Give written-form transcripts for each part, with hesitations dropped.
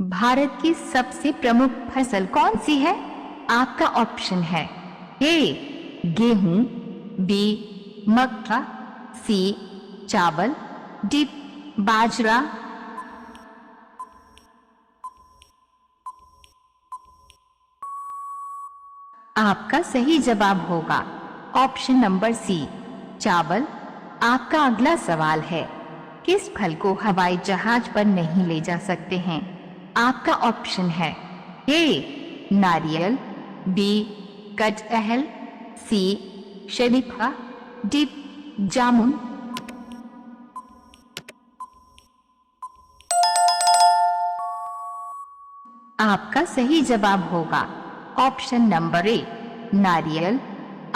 भारत की सबसे प्रमुख फसल कौन सी है? आपका ऑप्शन है ए गेहूं, बी मक्का, सी चावल, डी बाजरा। आपका सही जवाब होगा ऑप्शन नंबर सी चावल। आपका अगला सवाल है, किस फल को हवाई जहाज पर नहीं ले जा सकते हैं? आपका ऑप्शन है ए नारियल, बी कटहल, सी शरीफा, डी जामुन। आपका सही जवाब होगा ऑप्शन नंबर ए नारियल।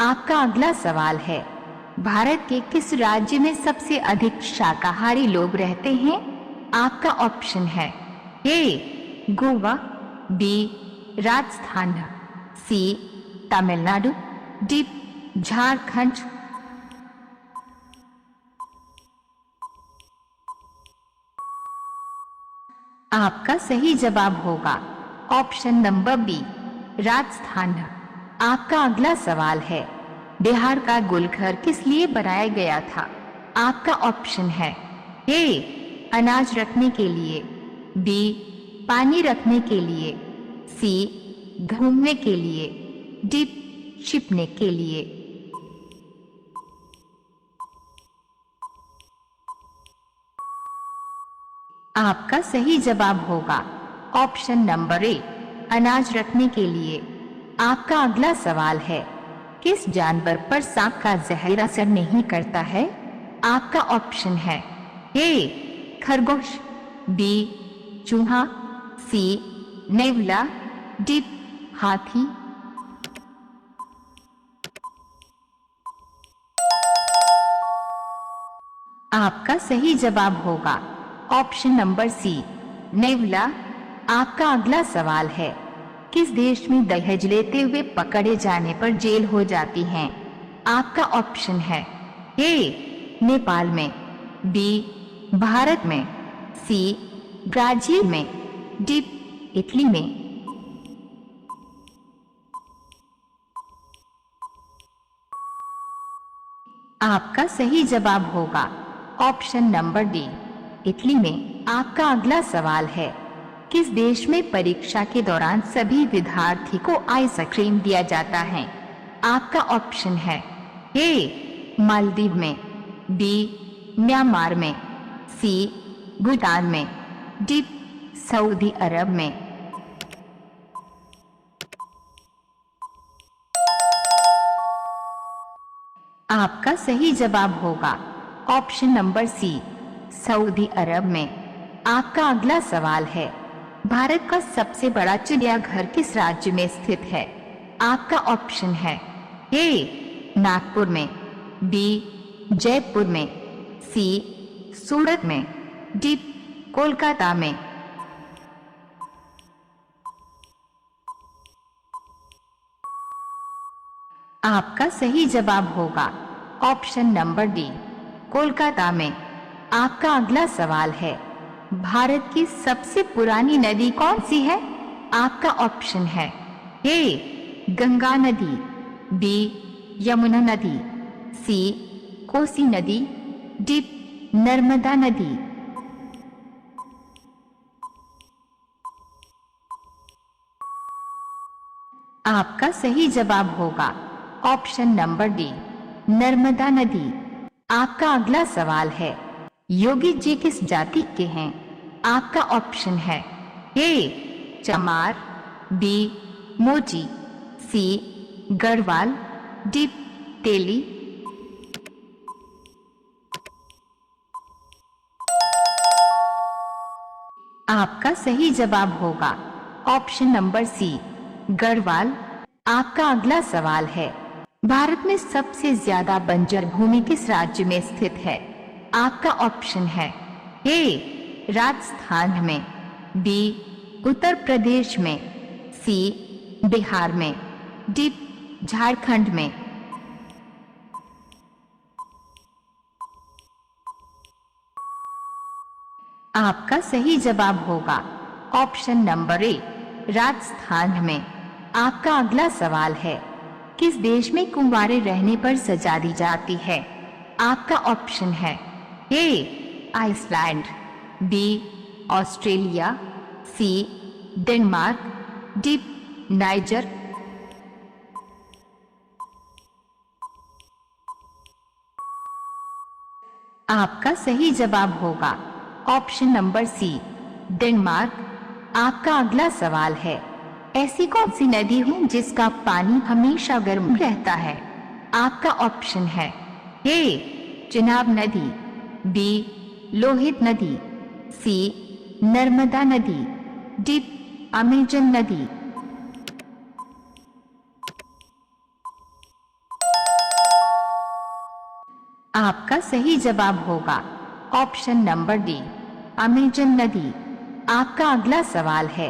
आपका अगला सवाल है, भारत के किस राज्य में सबसे अधिक शाकाहारी लोग रहते हैं? आपका ऑप्शन है ए गोवा, बी राजस्थान, सी तमिलनाडु, डी झारखंड। आपका सही जवाब होगा ऑप्शन नंबर बी राजस्थान। आपका अगला सवाल है, बिहार का गुलघर किस लिए बनाया गया था? आपका ऑप्शन है ए अनाज रखने के लिए, बी पानी रखने के लिए, सी घूमने के लिए, डी छिपने के लिए। आपका सही जवाब होगा ऑप्शन नंबर ए अनाज रखने के लिए। आपका अगला सवाल है, किस जानवर पर सांप का जहर असर नहीं करता है? आपका ऑप्शन है ए खरगोश, बी चूहा, सी नेवला, डी हाथी। आपका सही जवाब होगा ऑप्शन नंबर सी नेवला। आपका अगला सवाल है, किस देश में दहेज लेते हुए पकड़े जाने पर जेल हो जाती है? आपका ऑप्शन है ए नेपाल में, बी भारत में, सी ब्राजील में, डी इटली में। आपका सही जवाब होगा ऑप्शन नंबर डी इटली में। आपका अगला सवाल है, किस देश में परीक्षा के दौरान सभी विद्यार्थी को आइसक्रीम दिया जाता है? आपका ऑप्शन है ए मालदीव में, बी म्यांमार में, सी भूटान में, डी सऊदी अरब में। आपका सही जवाब होगा ऑप्शन नंबर सी सऊदी अरब में। आपका अगला सवाल है, भारत का सबसे बड़ा चिड़ियाघर किस राज्य में स्थित है? आपका ऑप्शन है ए नागपुर में, बी जयपुर में, सी सूरत में, डी कोलकाता में। आपका सही जवाब होगा ऑप्शन नंबर डी कोलकाता में। आपका अगला सवाल है, भारत की सबसे पुरानी नदी कौन सी है? आपका ऑप्शन है ए गंगा नदी, बी यमुना नदी, सी कोसी नदी, डी नर्मदा नदी। आपका सही जवाब होगा ऑप्शन नंबर डी नर्मदा नदी। आपका अगला सवाल है, योगी जी किस जाति के हैं? आपका ऑप्शन है ए चमार, बी मोची, सी गढ़वाल, डी तेली। आपका सही जवाब होगा ऑप्शन नंबर सी गढ़वाल। आपका अगला सवाल है, भारत में सबसे ज्यादा बंजर भूमि किस राज्य में स्थित है? आपका ऑप्शन है ए राजस्थान में, बी उत्तर प्रदेश में, सी बिहार में, डी झारखंड में। आपका सही जवाब होगा ऑप्शन नंबर ए राजस्थान में। आपका अगला सवाल है, किस देश में कुंवारे रहने पर सजा दी जाती है? आपका ऑप्शन है A Iceland, B Australia, C Denmark, D Niger. आपका सही जवाब होगा ऑप्शन नंबर सी डेनमार्क। आपका अगला सवाल है, ऐसी कौन सी नदी है जिसका पानी हमेशा गर्म रहता है? आपका ऑप्शन है ए चिनाब नदी, बी लोहित नदी, सी नर्मदा नदी, डी अमेजन नदी। आपका सही जवाब होगा ऑप्शन नंबर डी अमेजन नदी। आपका अगला सवाल है,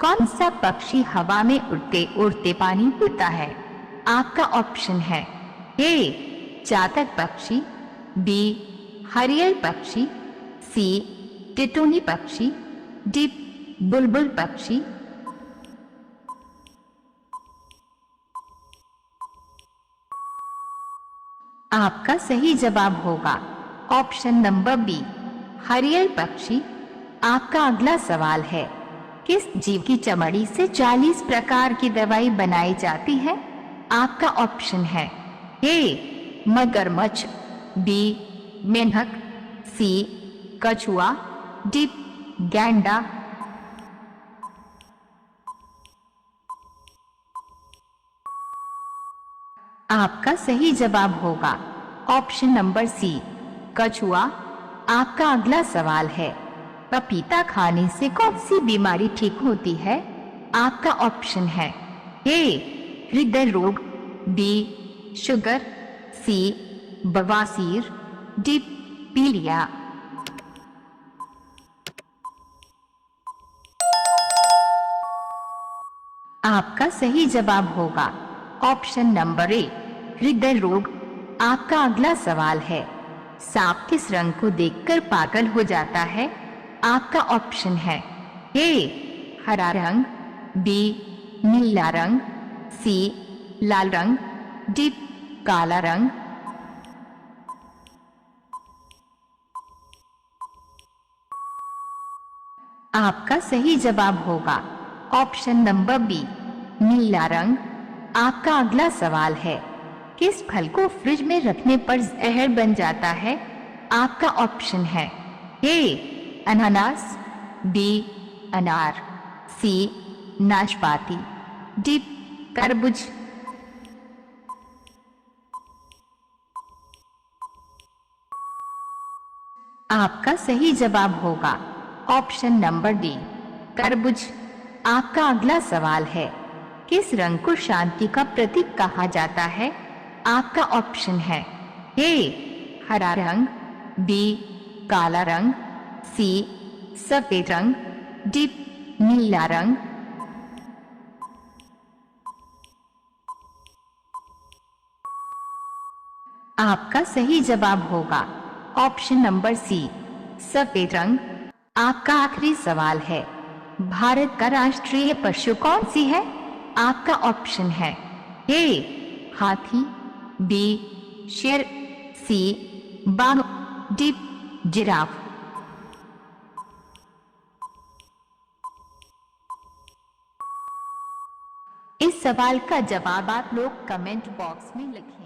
कौन सा पक्षी हवा में उड़ते उड़ते पानी पीता है? आपका ऑप्शन है ए चातक पक्षी, बी हरियल पक्षी, सी टिटोनी पक्षी, डी बुलबुल पक्षी। आपका सही जवाब होगा ऑप्शन नंबर बी हरियल पक्षी। आपका अगला सवाल है, किस जीव की चमड़ी से 40 प्रकार की दवाई बनाई जाती है? आपका ऑप्शन है ए मगरमच्छ, बी मेंढक, सी कछुआ, डी गैंडा। आपका सही जवाब होगा ऑप्शन नंबर सी कछुआ। आपका अगला सवाल है, पपीता खाने से कौन सी बीमारी ठीक होती है? आपका ऑप्शन है ए हृदय रोग, बी शुगर, सी बवासीर, डी पीलिया। आपका सही जवाब होगा ऑप्शन नंबर ए हृदय रोग। आपका अगला सवाल है, सांप किस रंग को देखकर पागल हो जाता है? आपका ऑप्शन है ए हरा रंग, बी नीला रंग, सी लाल रंग, डी काला रंग। आपका सही जवाब होगा ऑप्शन नंबर बी नीला रंग। आपका अगला सवाल है, किस फल को फ्रिज में रखने पर जहर बन जाता है? आपका ऑप्शन है ए अनानास, बी अनार, सी नाशपाती, डी तरबूज। आपका सही जवाब होगा ऑप्शन नंबर डी तरबूज। आपका अगला सवाल है, किस रंग को शांति का प्रतीक कहा जाता है? आपका ऑप्शन है ए हरा रंग, बी काला रंग, सी सफेद रंग, डी नीला रंग। आपका सही जवाब होगा ऑप्शन नंबर सी सफेद रंग। आपका आखिरी सवाल है, भारत का राष्ट्रीय पशु कौन सी है? आपका ऑप्शन है ए हाथी, बी शेर, सी बाघ, डी जिराफ। इस सवाल का जवाब आप लोग कमेंट बॉक्स में लिखें।